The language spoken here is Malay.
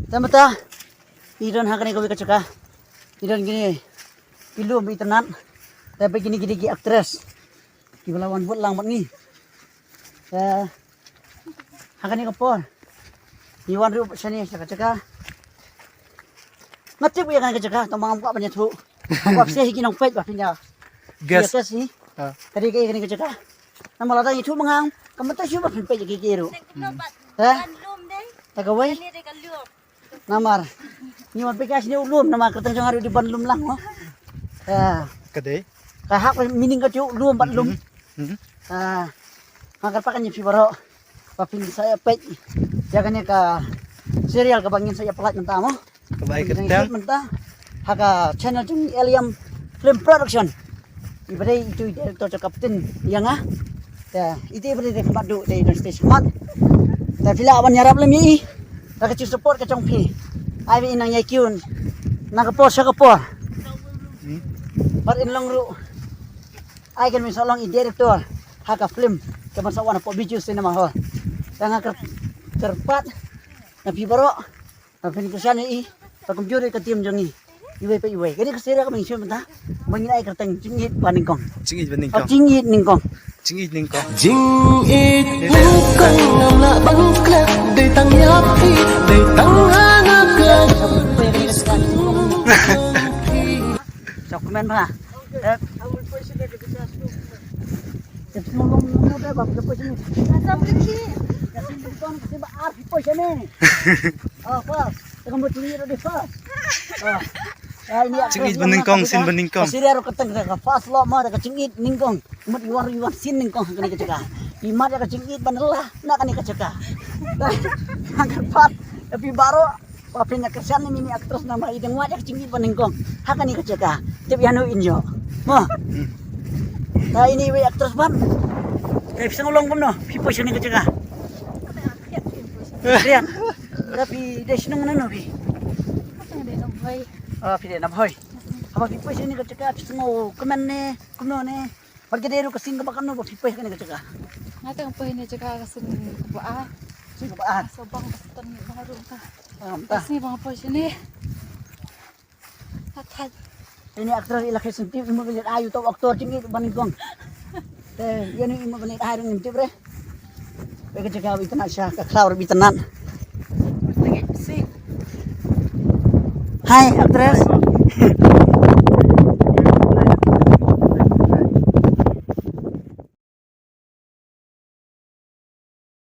Tamata idon hakane ko bikachaka idon gini pilu bitanan tapi gini gini aktris kibalawan buat lang bangi hakane ko por iwan ru sani chaka ngati bu yang chaka tomang ko banyak tu aku sih hikin pet ba pinya Gas. yes sih tadi kayak gini chaka nama lada itu mengang kamu tahu siapa pet jadi kiru tagaway namar ni wan pekas ni ulum nama keteng jang hari di banlum lang oh Kadai. kahak mining ka cu lum ban lum mangkar pakan ni fibaro papin saya pej jaganya ka serial ka bangin saya pelat mentah mo Kebaik Yang ketang. hit mentah haka channel jung Eliam Film Production ibadai itu director kapten yang ya itu ibadai tempat duk di station mat tapi bila awan nyarap lem yi tak kecil support ke congpi ai bi nang yakyun nang kapor sa kapor par in long ru ai kan misalong i director haka film ke masa wana po biju cinema hall yang kerpat na pibaro na pinikusan i pa computer ka tim jongi iwe pa iwe kani kasira ka mangsi mata mangin ai kertang jingit paningkong Cingit bening kong. jingit ningkong Cingit ning kong. Jingit ningkong ngam bangklak day tang yapi day tang hanaklan dokumen pa Nolong udah bab lepas ini. Asal beli. Kasi bukan kasi ba arti po siya ni. Pas. Tengah mo tuli di pas. Ini Cingit bening kong, sin bening kong. Kasi ro katang ka pas lo ma ka cingit ningkong. Mut iwar sin ningkong kani ka caka. Imat ka cingit banela na kani ka caka. Hanggar pat tapi baru papin na kersan ni mini aktris nama ideng wa ka cingit baningkong. Hakani ka caka. Tip yanu injo. Mo. Nah ini we aktris ban. Bisa ngulong pun no. Pipo sini ke cegah. Lihat. Tapi dia senang mana no pi. Oh pi na boy. Apa pipo sini ke cegah bisa ngau kemen ne, kuno ne. Pergi dari ke sini bakal no pipo sini ke cegah. Natang pa ini cakap kasin kubaan. Sini baan. Sobang kastan baru ka. Tah. Kasi mga po sini. Hatad. Ini aktris ilaki sentif imo bilit ayu to aktor cingit baningkong. Yan yung imo bilit ayu ng tibre. Pega cegah bitanan siya ka klaur bitanan. Hai aktris.